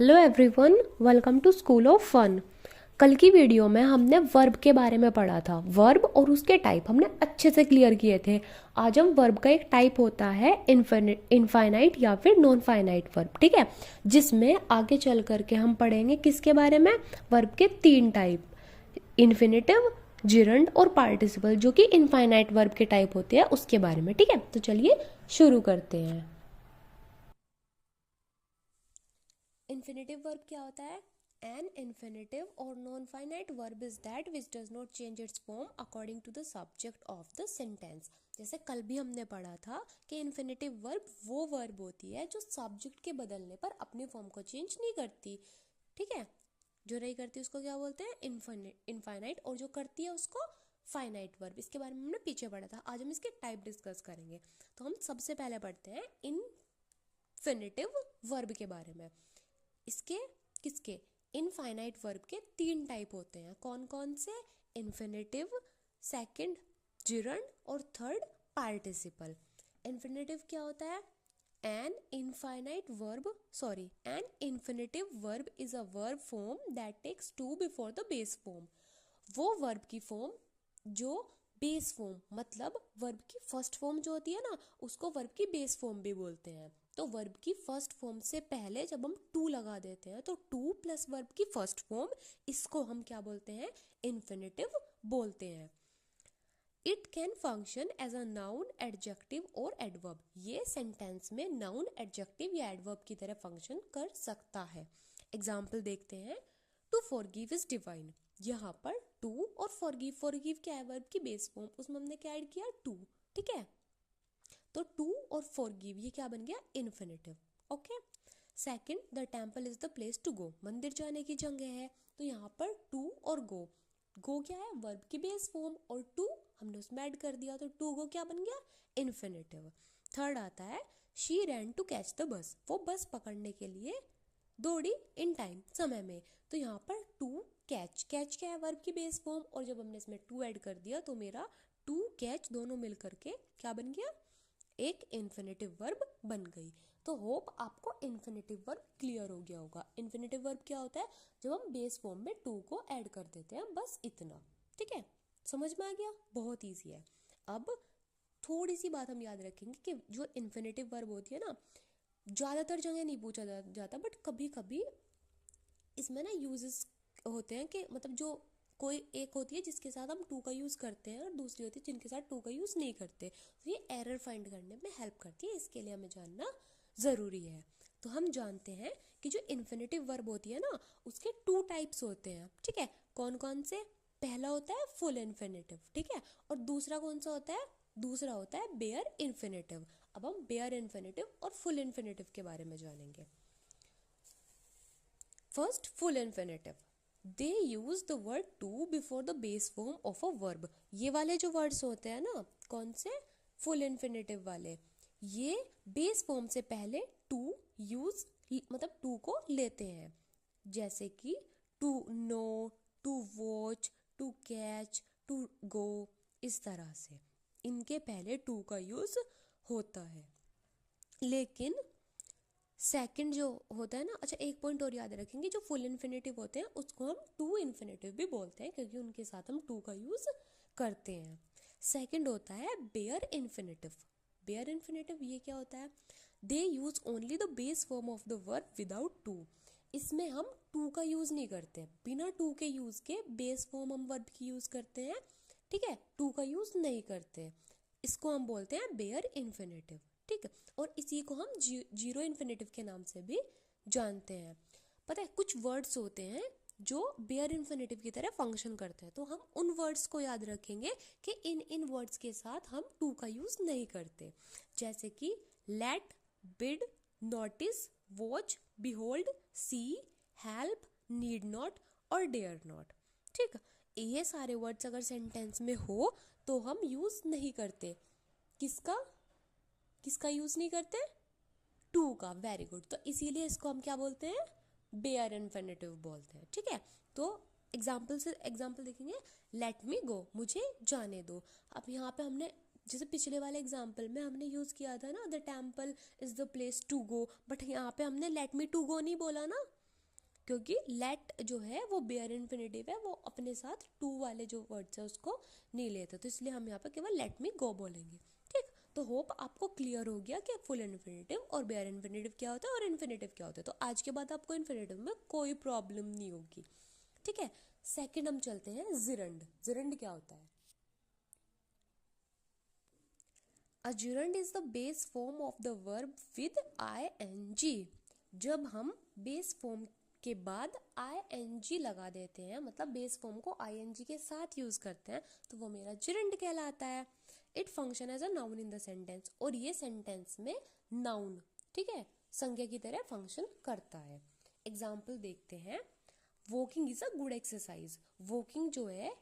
Hello everyone, welcome to school of fun. कल की video में हमने वर्ब के बारे में पढ़ा था। वर्ब और उसके टाइप हमने अच्छे से क्लियर किए थे। आज हम वर्ब का एक टाइप होता है इनफाइनाइट या फिर नॉन फाइनाइट वर्ब, ठीक है, जिसमें आगे चल करके हम पढ़ेंगे किसके बारे में। वर्ब के तीन टाइप, इन्फिनेटिव, जिरंड और पार्टिसिपल, जो कि इनफाइनाइट वर्ब के टाइप होते हैं उसके बारे में, ठीक है। तो चलिए शुरू करते हैं। इन्फिनेटिव वर्ब क्या होता है? एन इन्फिनेटिव और non finite verb is that which does not change its form according to the subject of the sentence. जैसे कल भी हमने पढ़ा था कि इन्फिनेटिव वर्ब वो वर्ब होती है जो सब्जेक्ट के बदलने पर अपनी फॉर्म को चेंज नहीं करती, ठीक है। जो नहीं करती उसको क्या बोलते हैं? इनफाइनाइट। और जो करती है उसको फाइनाइट वर्ब। इसके बारे में हमने पीछे पढ़ा था। आज हम इसके टाइप डिस्कस करेंगे। तो हम सबसे पहले पढ़ते हैं इनफिनेटिव वर्ब के बारे में। इसके किसके? इनफाइनाइट वर्ब के तीन टाइप होते हैं। कौन कौन से? इन्फिनेटिव, सेकंड जिरंड और थर्ड पार्टिसिपल। इन्फिनेटिव क्या होता है? An infinitive verb is a verb form that takes to before the base form. वो वर्ब की फॉर्म जो बेस फॉर्म, मतलब वर्ब की फर्स्ट फॉर्म जो होती है ना, उसको वर्ब की बेस फॉर्म भी बोलते हैं। तो वर्ब की फर्स्ट फॉर्म से पहले जब हम टू लगा देते हैं तो टू प्लस वर्ब की फर्स्ट फॉर्म, इसको हम क्या बोलते हैं? इन्फिनेटिव बोलते हैं। It can function as a noun, adjective और एडवर्ब। ये सेंटेंस में नाउन, एडजेक्टिव या एडवर्ब की तरह फंक्शन कर सकता है। एग्जाम्पल देखते हैं। To forgive is divine. यहाँ पर टू और फॉरगिव, फॉरगिव क्या है? वर्ब की बेस फॉर्म, उसमें हमने क्या ऐड किया? टू, ठीक है। तो टू और फॉरगिव ये क्या बन गया? Infinitive, okay. Second, the temple is the place to go. मंदिर जाने की जगह है। तो यहाँ पर टू और गो, गो क्या है? वर्ब की बेस फॉर्म, और टू हमने उसमें ऐड कर दिया, तो टू गो क्या बन गया? इन्फिनेटिव। थर्ड आता है she ran to catch the bus. वो बस पकड़ने के लिए दौड़ी इन टाइम, समय में। तो यहाँ पर टू कैच, कैच क्या है? वर्ब की बेस फॉर्म, और जब हमने इसमें टू ऐड कर दिया तो मेरा टू कैच दोनों मिल करके क्या बन गया? एक इन्फिनेटिव वर्ब बन गई। तो होप आपको इन्फिनेटिव वर्ब क्लियर हो गया होगा। इन्फिनेटिव वर्ब क्या होता है? जब हम बेस फॉर्म में टू को ऐड कर देते हैं, बस इतना, ठीक है। समझ में आ गया? बहुत ईजी है। अब थोड़ी सी बात हम याद रखेंगे कि जो इन्फिनेटिव वर्ब होती है ना, ज़्यादातर जगह नहीं पूछा जाता, बट कभी कभी इसमें ना यूजेस होते हैं कि मतलब जो कोई एक होती है जिसके साथ हम टू का यूज़ करते हैं और दूसरी होती है जिनके साथ टू का यूज़ नहीं करते। तो ये एरर फाइंड करने में हेल्प करती है, इसके लिए हमें जानना ज़रूरी है। तो हम जानते हैं कि जो इन्फिनेटिव वर्ब होती है ना, उसके टू टाइप्स होते हैं, ठीक है। कौन कौन से? पहला होता है फुल इन्फिनेटिव, ठीक है। और दूसरा कौन सा होता है? दूसरा होता है बेयर इन्फिनेटिव। अब हम बेयर इन्फिनेटिव और फुल इन्फिनेटिव के बारे में जानेंगे। First, full infinitive. They use the word to before the base form of a verb. ये वाले जो वर्ड्स होते हैं ना, कौन से? फुल इन्फिनेटिव वाले, ये बेस फॉर्म से पहले टू यूज, मतलब टू को लेते हैं। जैसे कि to know, to watch, to catch, to go, इस तरह से इनके पहले टू का यूज होता है। लेकिन सेकंड जो होता है ना, अच्छा एक पॉइंट और याद रखेंगे, जो फुल इन्फिनेटिव होते हैं उसको हम टू इन्फिनेटिव भी बोलते हैं, क्योंकि उनके साथ हम टू का यूज करते हैं। सेकंड होता है बेयर इन्फिनेटिव। बेयर इन्फिनेटिव ये क्या होता है? They use only the base form of the verb without to. इसमें हम टू का यूज नहीं करते, बिना टू के यूज के बेस फॉर्म हम वर्ब की यूज करते हैं, ठीक है। टू का यूज नहीं करते, इसको हम बोलते हैं बेयर इन्फिनेटिव, ठीक है। और इसी को हम जीरो इन्फिनेटिव के नाम से भी जानते हैं। पता है कुछ वर्ड्स होते हैं जो बेयर इन्फिनेटिव की तरह फंक्शन करते हैं, तो हम उन वर्ड्स को याद रखेंगे कि इन इन वर्ड्स के साथ हम टू का यूज नहीं करते। जैसे कि let, bid, notice, watch, behold, see, help, need not और डेयर नॉट, ठीक। ये सारे वर्ड्स अगर सेंटेंस में हो तो हम यूज नहीं करते। किसका? किसका यूज नहीं करते? टू का। Very good. तो इसीलिए इसको हम क्या बोलते हैं? बेयर इन्फिनेटिव बोलते हैं, ठीक है। तो एग्जाम्पल देखेंगे। लेट मी गो, मुझे जाने दो। अब यहाँ पे हमने जैसे पिछले वाले एग्जाम्पल में हमने यूज किया था ना, the temple is the place to go, but यहाँ पे हमने लेट मी टू गो नहीं बोला ना, क्योंकि लेट जो है वो बेयर इन्फिनेटिव है, वो अपने साथ टू वाले जो वर्ड्स है उसको नहीं लेते, तो इसलिए हम यहाँ पर केवल लेट मी गो बोलेंगे। ठीक, तो होप आपको क्लियर हो गया कि फुल इन्फिनेटिव और बेयर इन्फिनेटिव क्या होता है और इन्फिनेटिव क्या होता है। तो आज के बाद आपको इन्फिनेटिव में कोई प्रॉब्लम नहीं होगी। ठीक है, सेकंड हम चलते हैं जिरंड। जिरंड क्या होता है? A gerund is the base form of the verb with ing। जब हम बेस फॉर्म के बाद ing लगा देते हैं, मतलब बेस फॉर्म को ing के साथ यूज करते हैं, तो वो मेरा gerund कहलाता है। It function as a noun in the sentence, और ये सेंटेंस में नाउन, ठीक है, संज्ञा की तरह फंक्शन करता है। एग्जाम्पल देखते हैं। Walking is a good exercise. Walking जो है,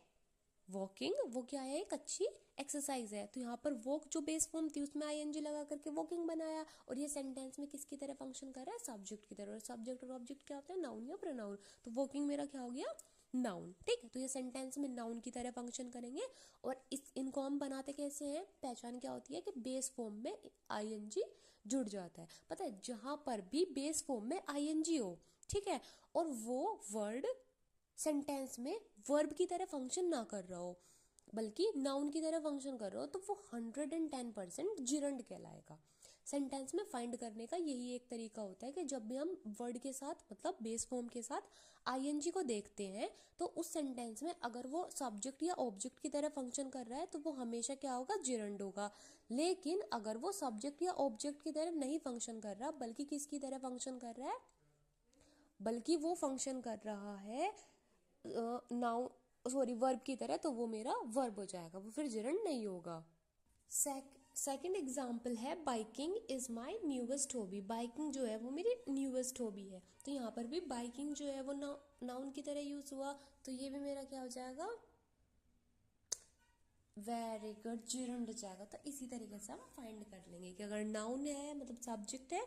वॉकिंग वो क्या है, एक अच्छी एक्सरसाइज है। तो यहाँ पर वॉक जो बेस फॉर्म थी उसमें आईएनजी लगा करके वॉकिंग बनाया, और ये सेंटेंस में किसकी तरह फंक्शन कर रहा है? सब्जेक्ट की तरह। और सब्जेक्ट और ऑब्जेक्ट क्या होता है? नाउन या प्रोनाउन। तो वॉकिंग मेरा क्या हो गया? नाउन। ठीक है, तो ये सेंटेंस में नाउन की तरह फंक्शन करेंगे। और इनको हम बनाते कैसे हैं? पहचान क्या होती है कि बेस फॉर्म में आईएनजी जुड़ जाता है। पता है, जहां पर भी बेस फॉर्म में आईएनजी हो, ठीक है, और वो वर्ड सेंटेंस में वर्ब की तरह फंक्शन ना कर रहा हो, बल्कि नाउन की तरह फंक्शन कर रहा हो, तो वो 110% जिरंड कहलाएगा। सेंटेंस में फाइंड करने का यही एक तरीका होता है कि जब भी हम वर्ड के साथ, मतलब बेस फॉर्म के साथ आईएनजी को देखते हैं, तो उस सेंटेंस में अगर वो सब्जेक्ट या ऑब्जेक्ट की तरह फंक्शन कर रहा है तो वो हमेशा क्या होगा? जिरंड होगा। लेकिन अगर वो सब्जेक्ट या ऑब्जेक्ट की तरह नहीं फंक्शन कर रहा, बल्कि किसकी तरह फंक्शन कर रहा है? बल्कि वो फंक्शन कर रहा है नाउ सॉरी वर्ब की तरह, तो वो मेरा वर्ब हो जाएगा, वो फिर जिरंड नहीं होगा। सेकंड एग्जाम्पल है biking is my newest hobby. Biking जो है वो मेरी न्यूवेस्ट हॉबी है, तो यहाँ पर भी बाइकिंग जो है वो नाउन की तरह यूज हुआ, तो ये भी मेरा क्या हो जाएगा? वेरी गुड, जिरंड हो जाएगा। तो इसी तरीके से हम फाइंड कर लेंगे कि अगर नाउन है, मतलब सब्जेक्ट है,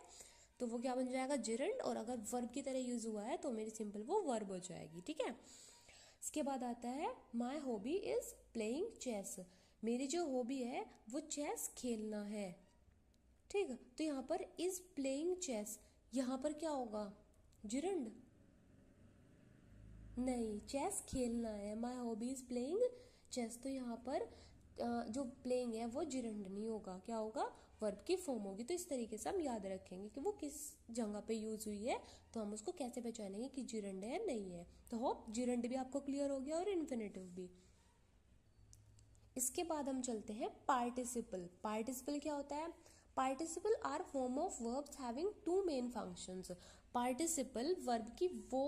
तो वो क्या बन जाएगा? जिरंड। और अगर वर्ब की तरह यूज हुआ है तो मेरी सिंपल वो वर्ब हो जाएगी। ठीक है, इसके बाद आता है my hobby is playing chess. मेरी जो हॉबी है वो चेस खेलना है। ठीक है, तो यहाँ पर इज प्लेइंग चेस, यहाँ पर क्या होगा? जिरंड नहीं, चेस खेलना है। My hobby is playing chess, तो यहाँ पर जो प्लेइंग है वो जिरंड नहीं होगा, क्या होगा? वर्ब की फॉर्म होगी। तो इस तरीके से हम याद रखेंगे कि वो किस जगह पे यूज हुई है, तो हम उसको कैसे पहचानेंगे कि जिरंड है नहीं है। तो होप जिरंड भी आपको क्लियर हो गया और इन्फिनेटिव भी। इसके बाद हम चलते हैं पार्टिसिपल। पार्टिसिपल क्या होता है? Participle are form of verbs having two main functions. Participle verb की वो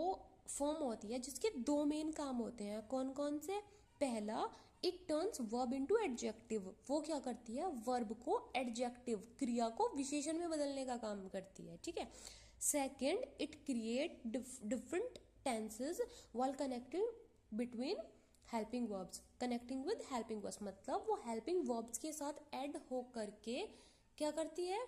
फॉर्म होती है जिसके दो मेन काम होते हैं। कौन कौन से? पहला, it turns verb into adjective. वो क्या करती है? वर्ब को एडजेक्टिव, क्रिया को विशेषण में बदलने का काम करती है। ठीक है। Second, it create different tenses while connecting between helping verbs. Connecting with helping verbs मतलब वो हेल्पिंग वर्ब्स के साथ ऐड हो करके क्या करती है?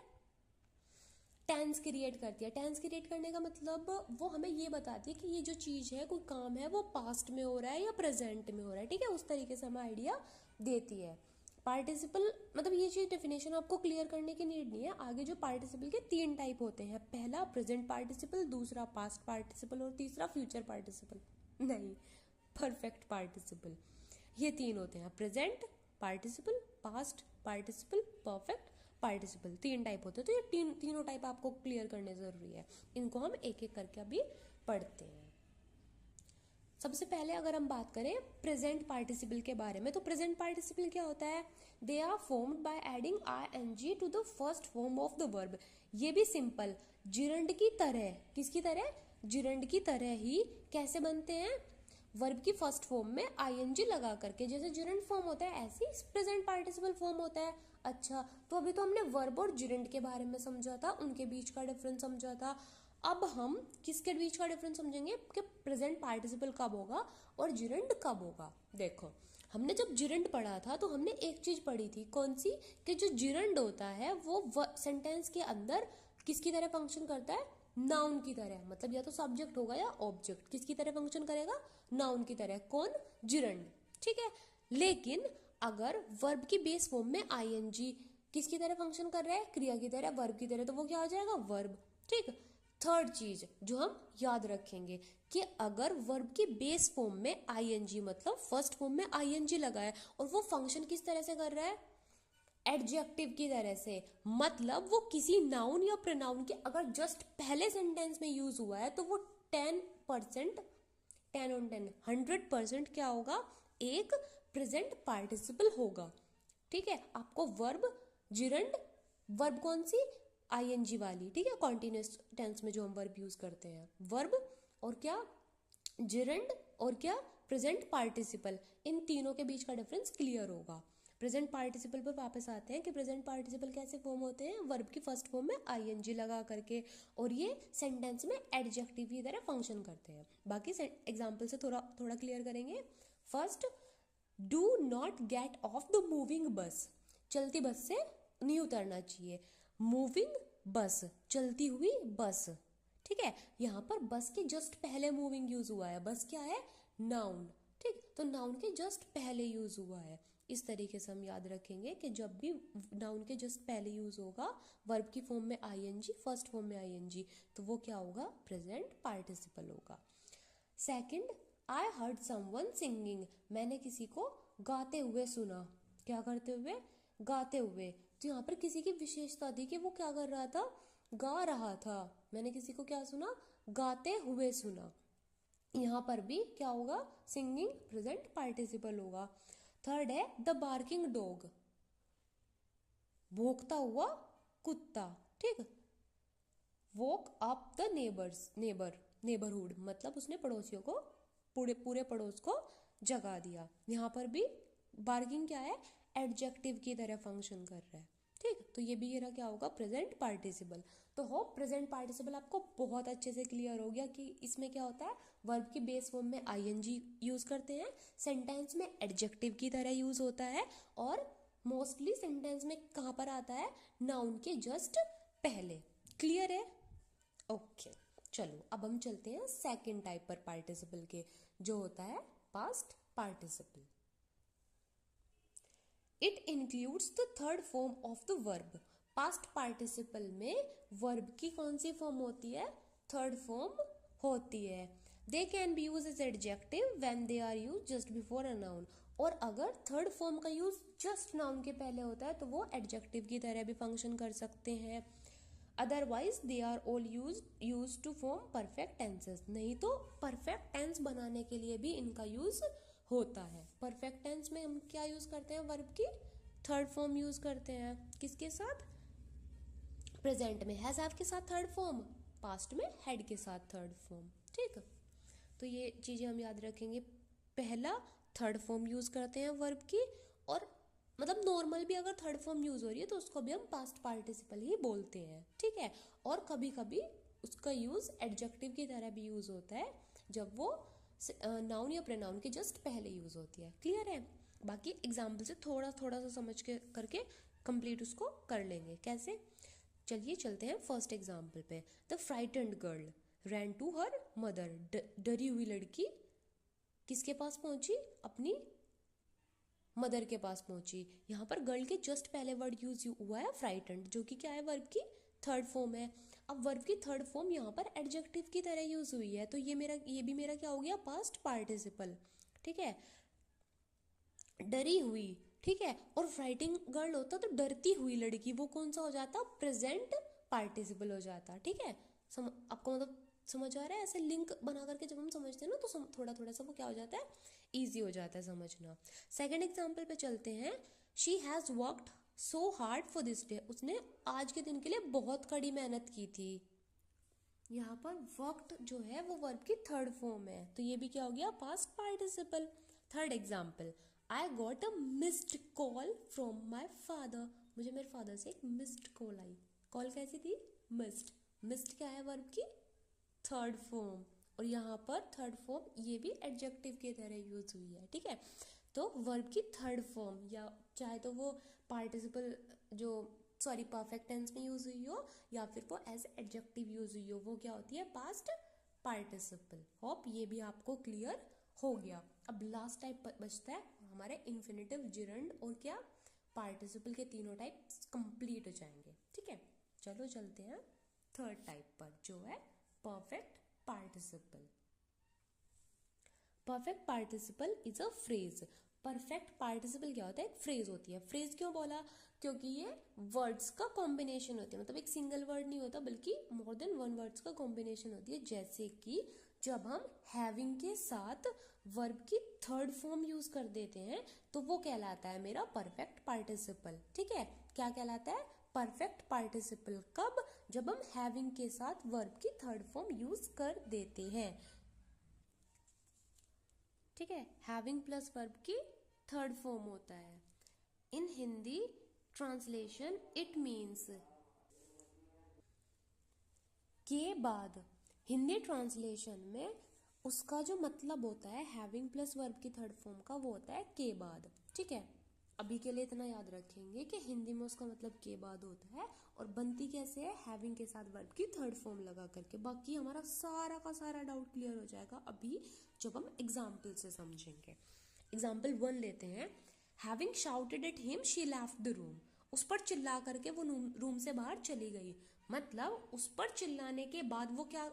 टेंस क्रिएट करती है। टेंस क्रिएट करने का मतलब वो हमें ये बताती है कि ये जो चीज़ है, कोई काम है, वो पास्ट में हो रहा है या प्रेजेंट में हो रहा है। ठीक है, उस तरीके से हमें आइडिया देती है। पार्टिसिपल मतलब ये चीज़ डेफिनेशन आपको क्लियर करने की नीड नहीं है। आगे जो पार्टिसिपल के 3 टाइप होते हैं, पहला प्रेजेंट पार्टिसिपल, दूसरा पास्ट पार्टिसिपल और तीसरा फ्यूचर पार्टिसिपल नहीं, परफेक्ट पार्टिसिपल। ये 3 होते हैं, present participle, past participle, perfect participle. 3 type होते हैं, तो ये तीनों टाइप आपको क्लियर करने जरूरी है। इनको हम एक एक करके अभी पढ़ते हैं। सबसे पहले अगर हम बात करें प्रेजेंट पार्टिसिपल के बारे में, तो प्रेजेंट पार्टिसिपल क्या होता है? They are formed by adding ing to the first form of the verb. ये भी सिंपल, जिरंड की तरह। किसकी तरह? जिरंड की तरह ही। कैसे बनते हैं? वर्ब की फर्स्ट फॉर्म में ing लगा करके। जैसे जिरंड फॉर्म होता है ऐसे ही प्रेजेंट पार्टिसिपल फॉर्म होता है। अच्छा, तो अभी तो हमने वर्ब और जिरंड के बारे में समझा था, उनके बीच का डिफरेंस समझा था। अब हम किसके बीच का डिफरेंस समझेंगे कि प्रेजेंट पार्टिसिपल कब होगा और जिरंड कब होगा। देखो, हमने जब जिरंड पढ़ा था तो हमने एक चीज पढ़ी थी, कौन सी? कि जो जिरंड होता है वो सेंटेंस के अंदर किसकी तरह फंक्शन करता है? नाउन की तरह। मतलब या तो सब्जेक्ट होगा या ऑब्जेक्ट। किसकी तरह फंक्शन करेगा? नाउन की तरह। कौन? जिरंड। ठीक है, लेकिन अगर वर्ब की बेस फॉर्म में ing किसकी तरह फंक्शन कर रहा है? क्रिया की तरह, वर्ब की तरह, तो वो क्या हो जाएगा? वर्ब। ठीक, थर्ड चीज जो हम याद रखेंगे कि अगर वर्ब की बेस फॉर्म में आईएनजी मतलब फर्स्ट फॉर्म में आईएनजी लगा है और वो फंक्शन किस तरह से कर रहा है, एडजेक्टिव की तरह से, मतलब वो किसी नाउन या प्रोनाउन के अगर जस्ट पहले सेंटेंस में यूज हुआ है तो वो 10%, 10 on 10, 100% क्या होगा, एक प्रेजेंट पार्टिसिपल होगा। ठीक है, आपको वर्ब जिरंड, वर्ब कौन सी, आईएनजी वाली, ठीक है, कॉन्टिन्यूअस टेंस में जो हम वर्ब यूज करते हैं, वर्ब और क्या, जिरंड और क्या, प्रेजेंट पार्टिसिपल, इन तीनों के बीच का डिफरेंस क्लियर होगा। प्रेजेंट पार्टिसिपल पर वापस आते हैं कि प्रेजेंट पार्टिसिपल कैसे फॉर्म होते हैं, वर्ब की फर्स्ट फॉर्म में आईएनजी लगा करके, और ये सेंटेंस में एडजेक्टिव की तरह फंक्शन करते हैं। बाकी एग्जांपल से थोड़ा थोड़ा क्लियर करेंगे। First, do not gate of the moving बस, चलती बस से नहीं उतरना चाहिए। मूविंग बस, चलती हुई बस, ठीक है, यहाँ पर बस के जस्ट पहले मूविंग यूज हुआ है, बस क्या है, नाउन, ठीक, तो नाउन के जस्ट पहले यूज हुआ है। इस तरीके से हम याद रखेंगे कि जब भी नाउन के जस्ट पहले यूज होगा वर्ब की फॉर्म में आईएनजी, फर्स्ट फॉर्म में आईएनजी, तो वो क्या होगा, प्रेजेंट पार्टिसिपल होगा। Second, I heard someone singing, मैंने किसी को गाते हुए सुना, क्या करते हुए, गाते हुए, तो यहाँ पर किसी की विशेषता थी कि वो क्या कर रहा था, गा रहा था, मैंने किसी को क्या सुना, गाते हुए सुना। यहाँ पर भी क्या होगा, सिंगिंग प्रेजेंट पार्टिसिपल होगा। थर्ड है द बार्किंग डॉग, भौंकता हुआ कुत्ता, ठीक, वॉक अप द नेबरहुड, मतलब उसने पड़ोसियों को, पूरे पड़ोस को जगा दिया। यहाँ पर भी बार्किंग क्या है, एडजेक्टिव की तरह फंक्शन कर रहा है, ठीक, तो ये भी ये क्या होगा, प्रेजेंट पार्टिसिपल। तो होप प्रेजेंट पार्टिसिपल आपको बहुत अच्छे से क्लियर हो गया कि इसमें क्या होता है, वर्ब की बेस फॉर्म में आईएनजी यूज करते हैं, सेंटेंस में एडजेक्टिव की तरह यूज होता है, और मोस्टली सेंटेंस में कहाँ पर आता है, नाउन के जस्ट पहले। क्लियर है, ओके चलो अब हम चलते हैं सेकंड टाइप पर पार्टिसिपल के, जो होता है past participle. It includes the third form of the verb, past participle में वर्ब की कौन सी फॉर्म होती है, थर्ड फॉर्म होती है। They can be use as adjective when they are use just before a noun, और अगर थर्ड फॉर्म का यूज जस्ट नाउन के पहले होता है तो वो एडजेक्टिव की तरह भी फंक्शन कर सकते हैं। Otherwise they are all use to form perfect tenses, नहीं तो परफेक्ट टेंस बनाने के लिए भी इनका यूज होता है। परफेक्ट टेंस में हम क्या यूज करते हैं, वर्ब की थर्ड फॉर्म यूज करते हैं, किसके साथ, प्रेजेंट में हैज हैव के साथ थर्ड फॉर्म, पास्ट में हैड के साथ थर्ड फॉर्म, ठीक, तो ये चीजें हम याद रखेंगे। पहला थर्ड फॉर्म यूज करते हैं वर्ब की, और मतलब नॉर्मल भी अगर थर्ड फॉर्म यूज हो रही है तो उसको भी हम पास्ट पार्टिसिपल ही बोलते हैं, ठीक है, और कभी कभी उसका यूज एडजेक्टिव की तरह भी यूज होता है जब वो नाउन या प्रोनाउन के जस्ट पहले यूज होती है। क्लियर है, बाकी एग्जाम्पल से थोड़ा थोड़ा सा समझ के करके कंप्लीट उसको कर लेंगे। कैसे, चलिए चलते हैं फर्स्ट एग्जाम्पल पे। The frightened girl ran to her mother, डरी हुई लड़की किसके पास पहुंची, अपनी मदर के पास पहुंची। यहाँ पर गर्ल के जस्ट पहले वर्ड यूज हुआ है फ्राइटेंड, जो कि क्या है, वर्ब की थर्ड फॉर्म है। अब वर्ब की थर्ड फॉर्म यहाँ पर एडजेक्टिव की तरह यूज हुई है, तो ये भी मेरा क्या हो गया, पास्ट पार्टिसिपल, ठीक है, डरी हुई, ठीक है, और फ्राइटिंग गर्ल होता तो डरती हुई लड़की, वो कौन सा हो जाता, प्रेजेंट पार्टिसिपल हो जाता, ठीक है, आपको मतलब समझ आ रहा है, ऐसे लिंक बना करके जब हम समझते हैं ना तो थोड़ा थोड़ा सा वो क्या हो जाता है, ईजी हो जाता है समझना। सेकेंड एग्जाम्पल पे चलते हैं। She has worked so hard for this day, उसने आज के दिन के लिए बहुत कड़ी मेहनत की थी। यहाँ पर वर्कड जो है वो वर्ब की थर्ड फॉर्म है, तो ये भी क्या हो गया, past participle. Third example, I got a missed call from my father, मुझे मेरे फादर से एक मिस्ड कॉल आई, कॉल कैसी थी, मिस्ड, मिस्ड क्या है, वर्ब की थर्ड फॉर्म, और यहाँ पर थर्ड फॉर्म ये भी एडजेक्टिव की तरह यूज हुई है, ठीक है, तो वर्ब की थर्ड फॉर्म, या चाहे तो वो पार्टिसिपल जो परफेक्ट टेंस में यूज हुई हो या फिर वो एज एडजेक्टिव यूज हुई हो, वो क्या होती है, पास्ट पार्टिसिपल। होप ये भी आपको क्लियर हो गया। अब लास्ट टाइप बचता है हमारे इन्फिनेटिव, जिरंड और क्या, पार्टिसिपल के तीनों टाइप कंप्लीट हो जाएंगे, ठीक है, चलो चलते हैं थर्ड टाइप पर, जो है perfect participle. Perfect participle is a phrase. Perfect participle क्या होता है? एक फ्रेज होती है. फ्रेज क्यों बोला? क्योंकि ये वर्ड्स का कॉम्बिनेशन होती है, मतलब एक सिंगल वर्ड नहीं होता बल्कि मोर देन वन वर्ड्स का कॉम्बिनेशन होती है. जैसे कि जब हम हैविंग के साथ वर्ब की थर्ड फॉर्म यूज कर देते हैं तो वो कहलाता है मेरा परफेक्ट पार्टिसिपल. ठीक है, क्या कहलाता है? Perfect participle. कब? जब हम हैविंग के साथ वर्ब की थर्ड फॉर्म यूज कर देते हैं. ठीक है, हैविंग प्लस वर्ब की थर्ड फॉर्म होता है. इन हिंदी ट्रांसलेशन इट मीन्स के बाद. हिंदी ट्रांसलेशन में उसका जो मतलब होता है हैविंग प्लस वर्ब की थर्ड फॉर्म का, वो होता है के बाद. ठीक है, अभी के लिए इतना याद रखेंगे कि हिंदी में उसका मतलब के बाद होता है और बनती कैसे है? हैविंग के साथ वर्ब की थर्ड फॉर्म लगा करके. बाकी हमारा सारा का सारा डाउट क्लियर हो जाएगा अभी जब हम एग्जाम्पल से समझेंगे. एग्जाम्पल 1 लेते हैं. Having shouted at him she left the room. उस पर चिल्ला करके वो रूम से बाहर चली गई. मतलब उस पर चिल्लाने के बाद वो क्या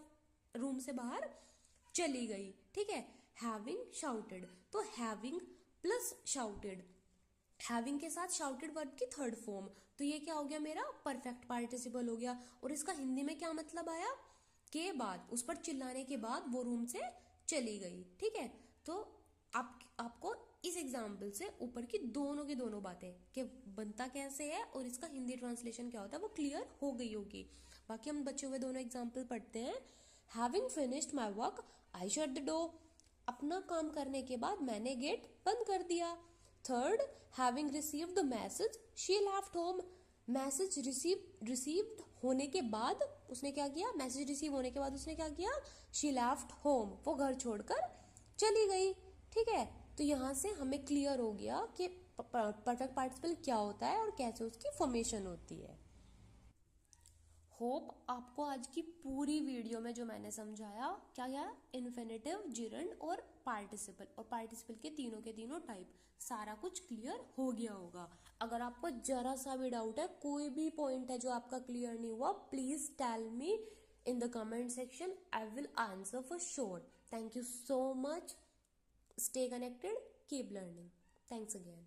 रूम से बाहर चली गई. ठीक है, हैविंग शाउटेड, तो हैविंग प्लस शाउटेड, हैविंग के साथ शाउटेड वर्ब की थर्ड फॉर्म, तो ये क्या हो गया? मेरा परफेक्ट पार्टिसिपल हो गया. और इसका हिंदी में क्या मतलब आया? के बाद, उस पर चिल्लाने के बाद वो रूम से चली गई. ठीक है, तो आपको इस एग्जाम्पल से ऊपर की दोनों बातें कि बनता कैसे है और इसका हिंदी ट्रांसलेशन क्या होता है वो क्लियर हो गई होगी. बाकी हम बचे हुए दोनों एग्जाम्पल पढ़ते हैं. Having finished my work I shut the door. अपना काम करने के बाद मैंने गेट बंद कर दिया. Third, having received the message she left home. Message received होने के बाद उसने क्या किया? मैसेज रिसीव होने के बाद उसने क्या किया? शी लेफ्ट होम, वो घर छोड़कर चली गई. ठीक है, तो यहाँ से हमें क्लियर हो गया कि परफेक्ट पार्टिसिपल क्या होता है और कैसे उसकी फॉर्मेशन होती है. होप आपको आज की पूरी वीडियो में जो मैंने समझाया क्या इन्फिनेटिव, जिरंड और पार्टिसिपल, और पार्टिसिपल के तीनों टाइप सारा कुछ क्लियर हो गया होगा. अगर आपको जरा सा भी डाउट है, कोई भी पॉइंट है जो आपका क्लियर नहीं हुआ, please tell me in the comment section. I will answer for sure. Thank you so much. Stay connected, keep learning. Thanks again.